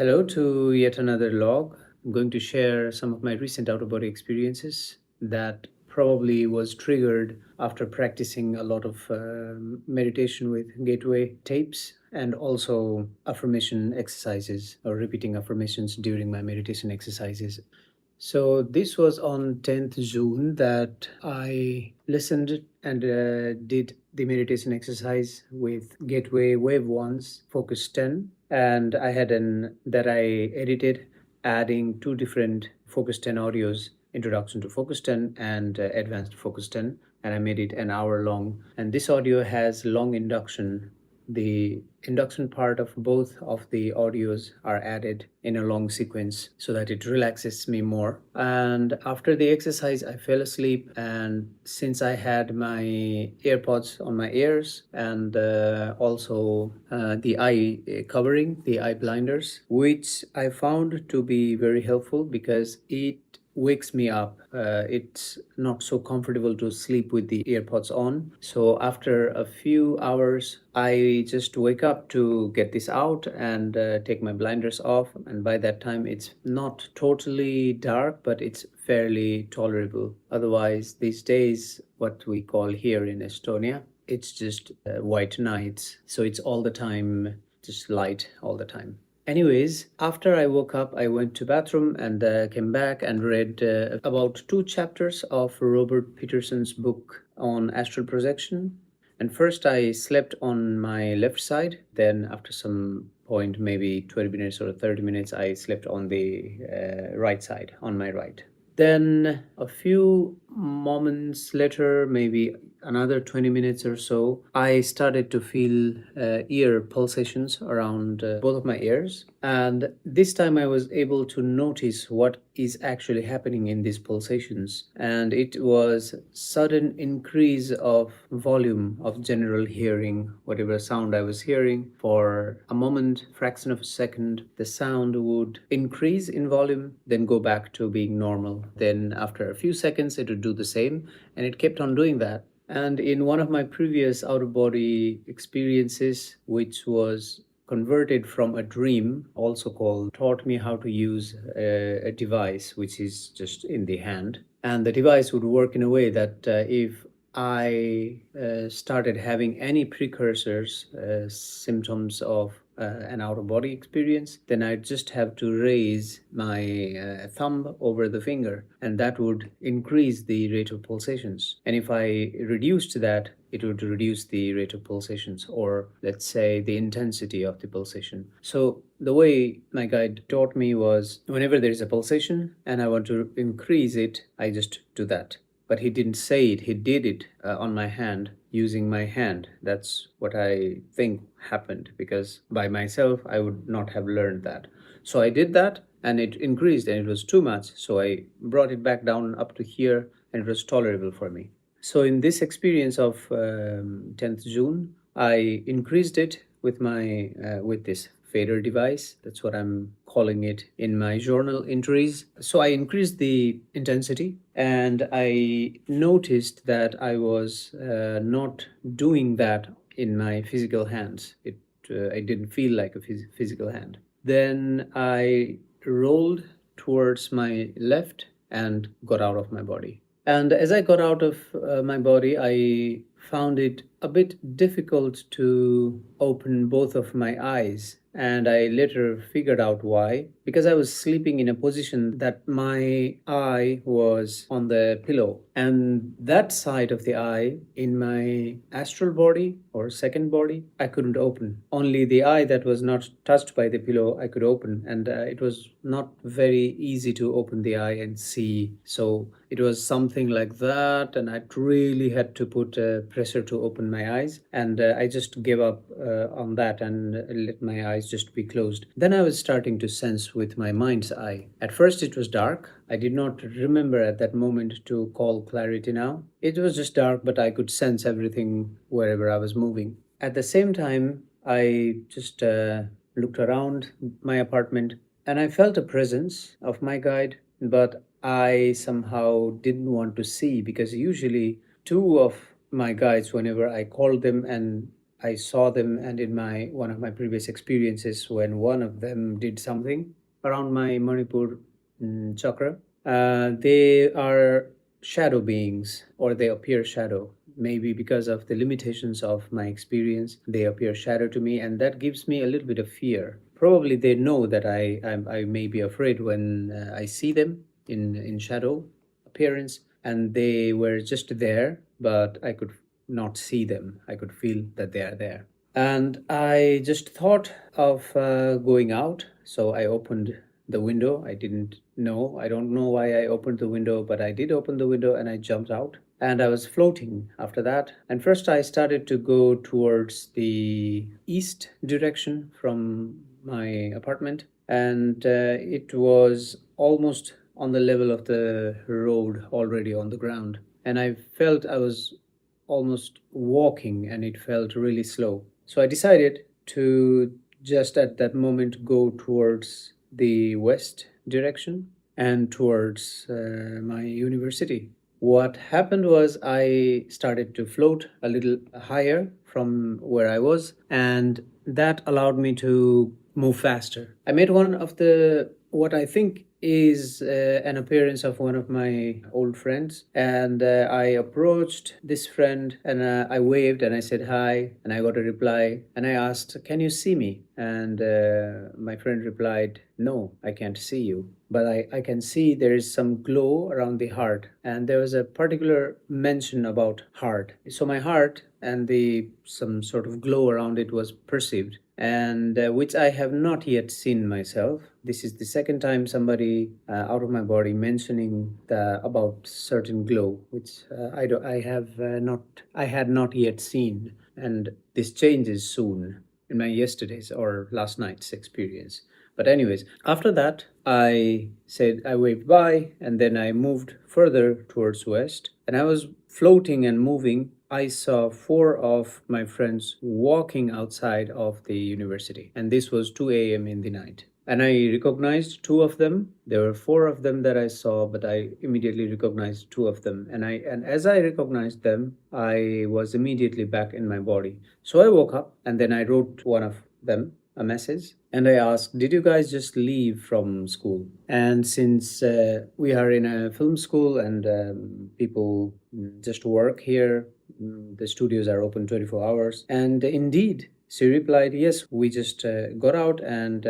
Hello to yet another log. I'm going to share some of my recent out of body experiences that probably was triggered after practicing a lot of meditation with gateway tapes and also affirmation exercises or repeating affirmations during my meditation exercises. So this was on 10th June that I listened and did the meditation exercise with Gateway Wave 1's Focus 10. And I had that I edited, adding two different Focus 10 audios, Introduction to Focus 10 and Advanced Focus 10. And I made it an hour long. And this audio has long induction. The induction part of both of the audios are added in a long sequence so that it relaxes me more. And after the exercise, I fell asleep. And since I had my AirPods on my ears and also the eye covering, the eye blinders, which I found to be very helpful because it wakes me up. It's not so comfortable to sleep with the earpods on. So after a few hours, I just wake up to get this out and take my blinders off. And by that time, it's not totally dark, but it's fairly tolerable. Otherwise, these days, what we call here in Estonia, it's just white nights. So it's all the time, just light all the time. Anyways, after I woke up, I went to bathroom and came back and read about 2 chapters of Robert Peterson's book on astral projection. And first I slept on my left side. Then after some point, maybe 20 minutes or 30 minutes, I slept on the right side, on my right. Then a few moments later, maybe another 20 minutes or so, I started to feel ear pulsations around both of my ears. And this time I was able to notice what is actually happening in these pulsations. And it was sudden increase of volume of general hearing, whatever sound I was hearing. For a moment, fraction of a second, the sound would increase in volume, then go back to being normal. Then after a few seconds, it would do the same. And it kept on doing that. And in one of my previous out-of-body experiences, which was converted from a dream, also called, taught me how to use a device, which is just in the hand. And the device would work in a way that if I started having any precursors, symptoms of an out-of-body experience, then I'd just have to raise my thumb over the finger, and that would increase the rate of pulsations. And if I reduced that, it would reduce the rate of pulsations, or let's say the intensity of the pulsation. So the way my guide taught me was, whenever there is a pulsation and I want to increase it, I just do that. But he didn't say it, he did it on my hand, using my hand. That's what I think happened, because by myself, I would not have learned that. So I did that, and it increased, and it was too much. So I brought it back down up to here, and it was tolerable for me. So in this experience of 10th June, I increased it with my with this fader device. That's what I'm calling it in my journal entries. So I increased the intensity, and I noticed that I was not doing that in my physical hands. I didn't feel like a physical hand. Then I rolled towards my left and got out of my body. And as I got out of my body, I found it a bit difficult to open both of my eyes. And I later figured out why. Because I was sleeping in a position that my eye was on the pillow. And that side of the eye in my astral body or second body, I couldn't open. Only the eye that was not touched by the pillow, I could open. And it was not very easy to open the eye and see. So it was something like that. And I really had to put pressure to open my eyes. And I just gave up on that and let my eyes just be closed. Then I was starting to sense with my mind's eye. At first it was dark. I did not remember at that moment to call clarity now. It was just dark, but I could sense everything wherever I was moving. At the same time, I just looked around my apartment and I felt a presence of my guide, but I somehow didn't want to see, because usually 2 of my guides, whenever I called them and I saw them, and in one of my previous experiences, when one of them did something around my Manipur chakra, they are shadow beings, or they appear shadow. Maybe because of the limitations of my experience, they appear shadow to me, and that gives me a little bit of fear. Probably they know that I may be afraid when I see them in shadow appearance, and they were just there, but I could not see them. I could feel that they are there. And I just thought of going out, so I opened the window. I don't know why I opened the window, but I did open the window and I jumped out. And I was floating after that. And first, I started to go towards the east direction from my apartment. And it was almost on the level of the road, already on the ground. And I felt I was almost walking, and it felt really slow. So I decided to just at that moment go towards the west direction and towards my university. What happened was I started to float a little higher from where I was, and that allowed me to move faster. I met one of the what I think is an appearance of one of my old friends, and I approached this friend, and I waved and I said hi, and I got a reply, and I asked, "Can you see me?" And my friend replied, "No, I can't see you, but I can see there is some glow around the heart." And there was a particular mention about heart. So my heart and the some sort of glow around it was perceived, and which I have not yet seen myself. This is the second time somebody out of my body mentioning about certain glow, which I had not yet seen, and this changes soon in my yesterday's or last night's experience. But anyways, after that, I waved bye, and then I moved further towards west, and I was floating and moving. I saw four of my friends walking outside of the university, and this was 2 a.m. in the night. And I recognized two of them. There were four of them that I saw, but I immediately recognized two of them. And as I recognized them, I was immediately back in my body. So I woke up, and then I wrote one of them a message, and I asked, "Did you guys just leave from school?" And since we are in a film school, and people just work here, the studios are open 24 hours. And indeed, she replied, "Yes, we just got out, and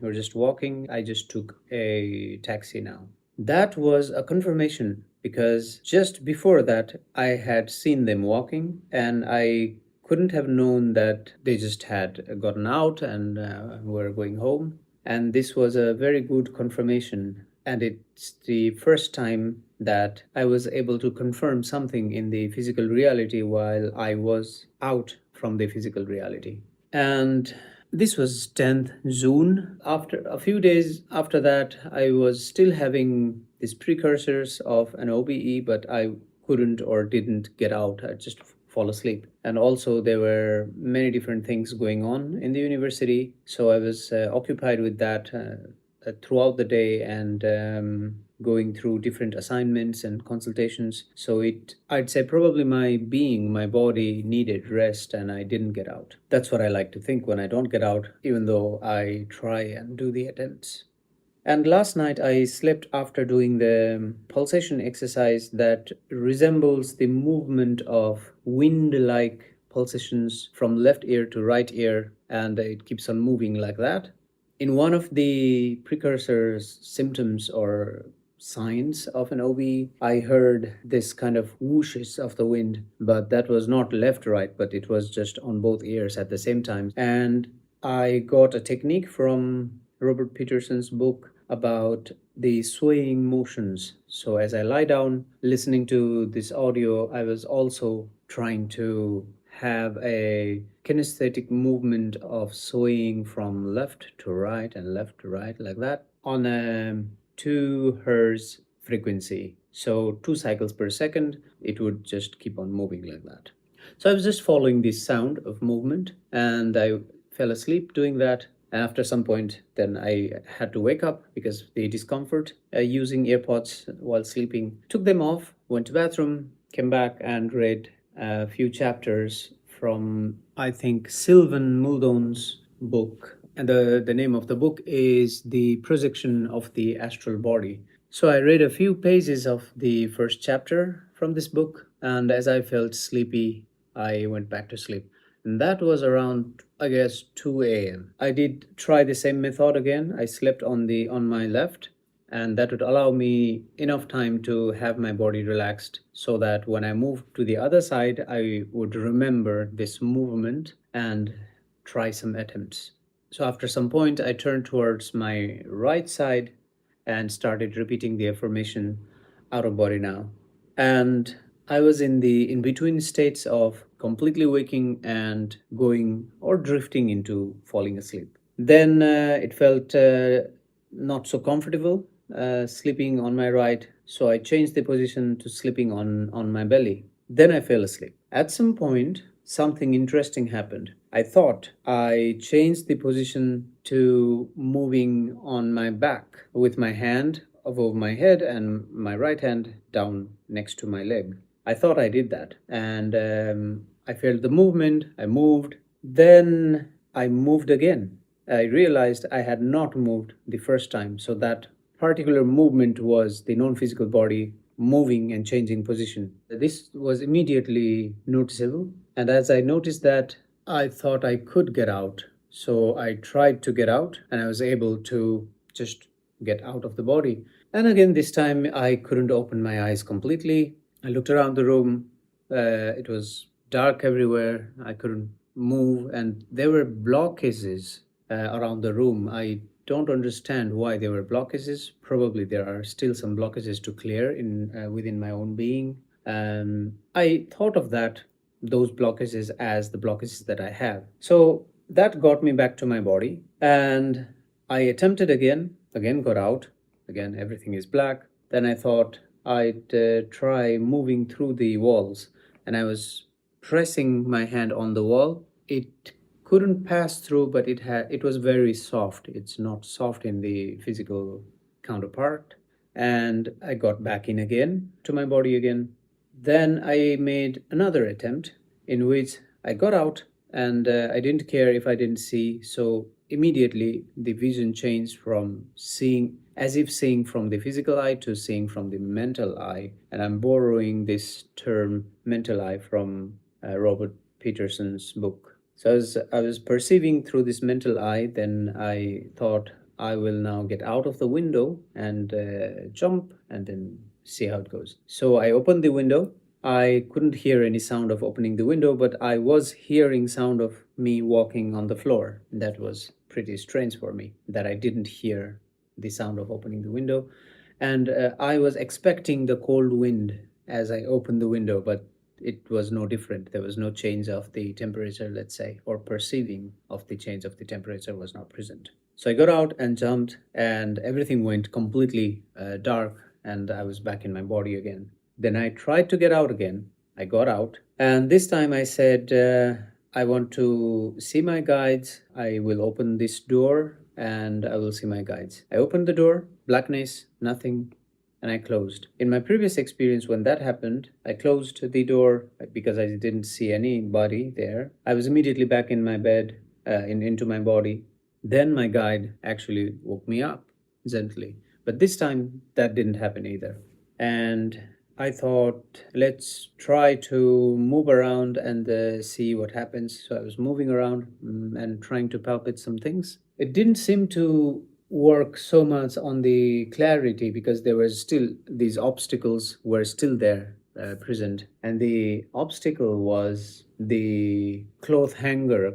we're just walking. I just took a taxi now." That was a confirmation, because just before that, I had seen them walking, and I couldn't have known that they just had gotten out and were going home. And this was a very good confirmation. And it's the first time that I was able to confirm something in the physical reality while I was out from the physical reality. And this was 10th June. After a few days after that, I was still having these precursors of an OBE, but I couldn't or didn't get out. I just fall asleep. And also, there were many different things going on in the university, so I was occupied with that throughout the day, and going through different assignments and consultations. So I'd say probably my body needed rest, and I didn't get out. That's what I like to think when I don't get out, even though I try and do the attempts. And last night I slept after doing the pulsation exercise that resembles the movement of wind-like pulsations from left ear to right ear, and it keeps on moving like that. In one of the precursors symptoms or signs of an OB, I heard this kind of whooshes of the wind, but that was not left right, but it was just on both ears at the same time. And I got a technique from Robert Peterson's book about the swaying motions. So as I lie down listening to this audio, I was also trying to have a kinesthetic movement of swaying from left to right and left to right like that on a 2 hertz frequency. So 2 cycles per second, it would just keep on moving like that. So I was just following this sound of movement, and I fell asleep doing that. And after some point, then I had to wake up because of the discomfort using AirPods while sleeping. Took them off, went to bathroom, came back and read a few chapters from, I think, Sylvan Muldoon's book. And the name of the book is The Projection of the Astral Body. So I read a few pages of the first chapter from this book, and as I felt sleepy, I went back to sleep. And that was around, I guess, 2 a.m. I did try the same method again. I slept on my left, and that would allow me enough time to have my body relaxed so that when I moved to the other side, I would remember this movement and try some attempts. So after some point, I turned towards my right side and started repeating the affirmation, out of body now. And I was in the in between states of completely waking and going or drifting into falling asleep. Then it felt not so comfortable sleeping on my right, so I changed the position to sleeping on my belly. Then I fell asleep. At some point, something interesting happened. I thought I changed the position to moving on my back with my hand above my head and my right hand down next to my leg. I thought I did that, and I felt the movement. I moved. Then I moved again. I realized I had not moved the first time, so that particular movement was the non physical body moving and changing position. This was immediately noticeable, and as I noticed that, I thought I could get out. So I tried to get out, and I was able to just get out of the body. And again, this time I couldn't open my eyes completely. I looked around the room. It was dark everywhere. I couldn't move, and there were blockages around the room. I don't understand why there were blockages. Probably there are still some blockages to clear in within my own being. I thought of those blockages as the blockages that I have. So that got me back to my body, and I attempted again got out. Again, everything is black. Then I thought I'd try moving through the walls, and I was pressing my hand on the wall. It couldn't pass through, but it was very soft. It's not soft in the physical counterpart. And I got back in again to my body again. Then I made another attempt in which I got out, and I didn't care if I didn't see. So immediately the vision changed from seeing, as if seeing from the physical eye, to seeing from the mental eye. And I'm borrowing this term mental eye from Robert Peterson's book. So as I was perceiving through this mental eye, then I thought I will now get out of the window and jump and then see how it goes. So I opened the window. I couldn't hear any sound of opening the window, but I was hearing sound of me walking on the floor. That was pretty strange for me, that I didn't hear the sound of opening the window. And I was expecting the cold wind as I opened the window, but it was no different. There was no change of the temperature, let's say, or perceiving of the change of the temperature was not present. So I got out and jumped, and everything went completely dark, and I was back in my body again. Then I tried to get out again. I got out, and this time I said, I want to see my guides. I will open this door and I will see my guides. I opened the door, blackness, nothing, and I closed. In my previous experience, when that happened, I closed the door because I didn't see anybody there. I was immediately back in my bed, into my body. Then my guide actually woke me up gently. But this time, that didn't happen either. And I thought, let's try to move around and see what happens. So I was moving around and trying to palpate some things. It didn't seem to work so much on the clarity because there were still these obstacles were still there present, and the obstacle was the cloth hanger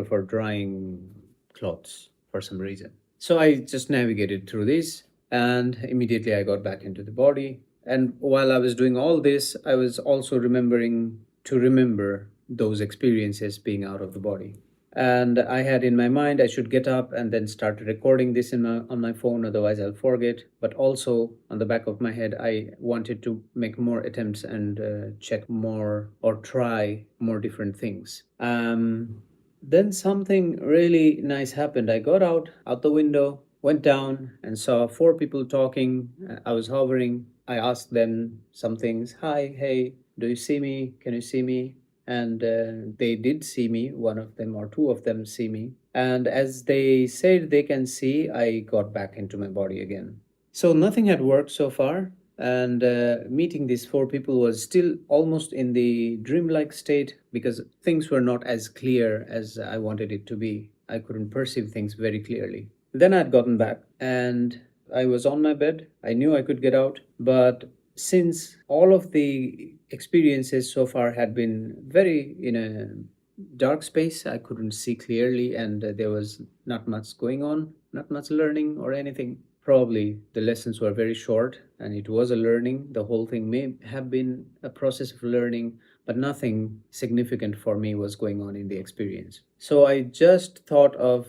for drying clothes for some reason. So I just navigated through this, and immediately I got back into the body. And while I was doing all this, I was also remember those experiences being out of the body. And I had in my mind I should get up and then start recording this on my phone, otherwise I'll forget. But also on the back of my head, I wanted to make more attempts and check more or try more different things. Then something really nice happened. I got out the window, went down and saw 4 people talking. I was hovering. I asked them some things. Hi, hey, do you see me? Can you see me? and they did see me. One of them or two of them see me. And as they said they can see, I got back into my body again. So nothing had worked so far, and meeting these four people was still almost in the dreamlike state because things were not as clear as I wanted it to be. I couldn't perceive things very clearly. Then I'd gotten back and I was on my bed. I knew I could get out, but since all of the experiences so far had been very in a dark space, I couldn't see clearly, and there was not much going on, not much learning or anything. Probably the lessons were very short and it was a learning. The whole thing may have been a process of learning, but nothing significant for me was going on in the experience. So I just thought of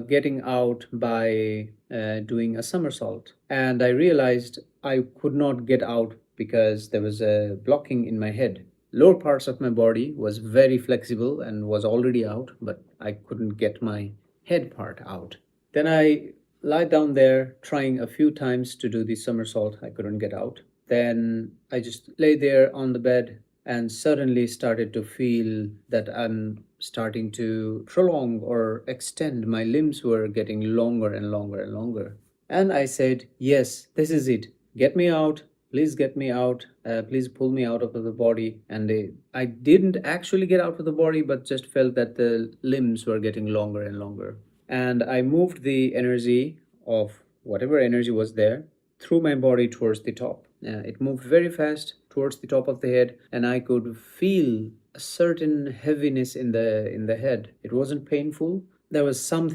getting out by doing a somersault. And I realized I could not get out because there was a blocking in my head. Lower parts of my body was very flexible and was already out, but I couldn't get my head part out. Then I lie down there trying a few times to do the somersault. I couldn't get out. Then I just lay there on the bed and suddenly started to feel that I'm starting to prolong or extend. My limbs were getting longer and longer and longer. And I said, yes, this is it. Get me out. Please get me out. Please pull me out of the body. And I didn't actually get out of the body, but just felt that the limbs were getting longer and longer. And I moved the energy of whatever energy was there through my body towards the top. It moved very fast towards the top of the head, and I could feel a certain heaviness in the head. It wasn't painful. There was some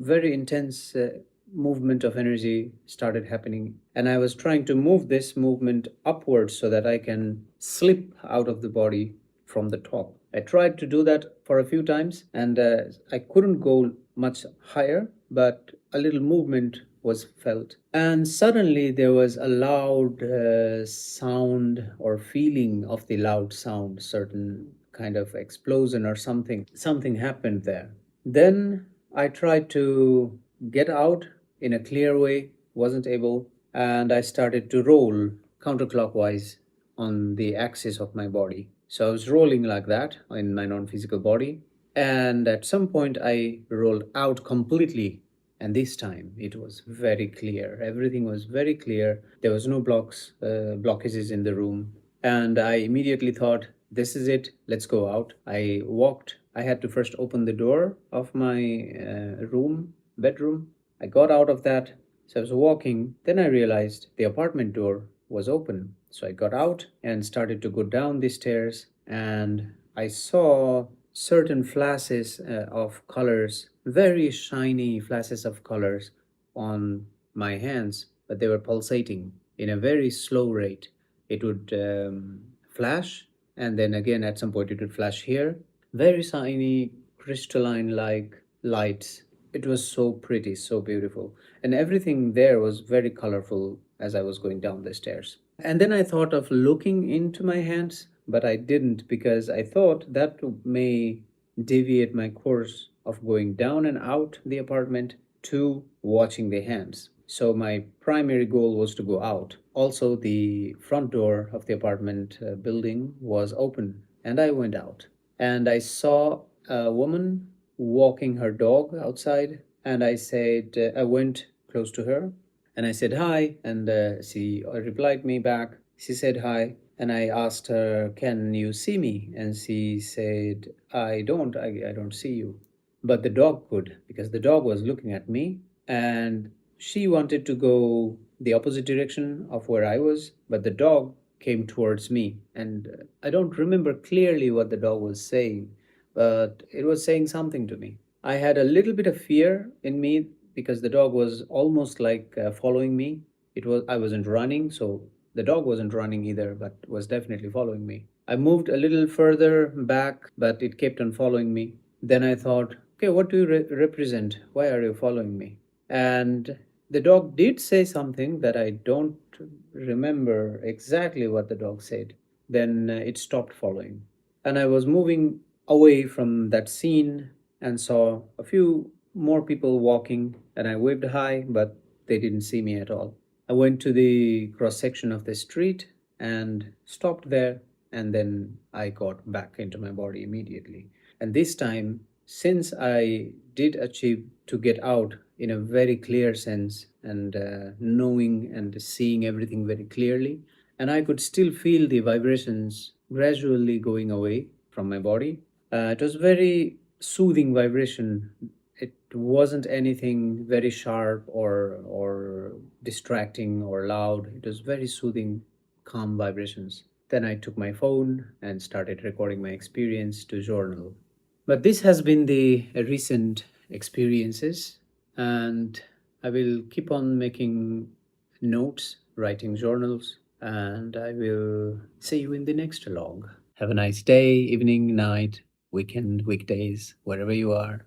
very intense movement of energy started happening, and I was trying to move this movement upwards so that I can slip out of the body from the top. I tried to do that for a few times, and I couldn't go much higher, but a little movement was felt. And suddenly there was a loud sound or feeling of the loud sound, certain kind of explosion or something. Something happened there. Then I tried to get out in a clear way, wasn't able, and I started to roll counterclockwise on the axis of my body. So I was rolling like that in my non-physical body. And at some point I rolled out completely. And this time it was very clear. Everything was very clear. There was no blockages in the room. And I immediately thought, this is it. Let's go out. I walked. I had to first open the door of my bedroom. I got out of that. So I was walking. Then I realized the apartment door was open. So I got out and started to go down the stairs. And I saw certain flashes of colors, very shiny flashes of colors on my hands, but they were pulsating in a very slow rate. It would flash, and then again at some point it would flash here. Very shiny, crystalline like lights. It was so pretty, so beautiful. And everything there was very colorful as I was going down the stairs. And then I thought of looking into my hands, but I didn't because I thought that may deviate my course of going down and out the apartment to watching the hands. So my primary goal was to go out. Also, the front door of the apartment building was open, and I went out. And I saw a woman walking her dog outside, and I went close to her, and I said hi, and she replied me back. She said hi, and I asked her, "Can you see me?" And she said, I don't see you." But the dog could, because the dog was looking at me, and she wanted to go the opposite direction of where I was, but the dog came towards me. And I don't remember clearly what the dog was saying, but it was saying something to me. I had a little bit of fear in me because the dog was almost like following me. I wasn't running, so the dog wasn't running either, but was definitely following me. I moved a little further back, but it kept on following me. Then I thought, okay, what do you represent? Why are you following me? And the dog did say something that I don't remember exactly what the dog said. Then it stopped following. And I was moving away from that scene and saw a few more people walking, and I waved hi, but they didn't see me at all. I went to the cross section of the street and stopped there and then I got back into my body immediately. And this time, since I did achieve to get out in a very clear sense and knowing and seeing everything very clearly, and I could still feel the vibrations gradually going away from my body. It was very soothing vibration. It wasn't anything very sharp or distracting or loud. It was very soothing, calm vibrations. Then I took my phone and started recording my experience to journal. But this has been the recent experiences, and I will keep on making notes, writing journals, and I will see you in the next log. Have a nice day, evening, night, weekend, weekdays, wherever you are.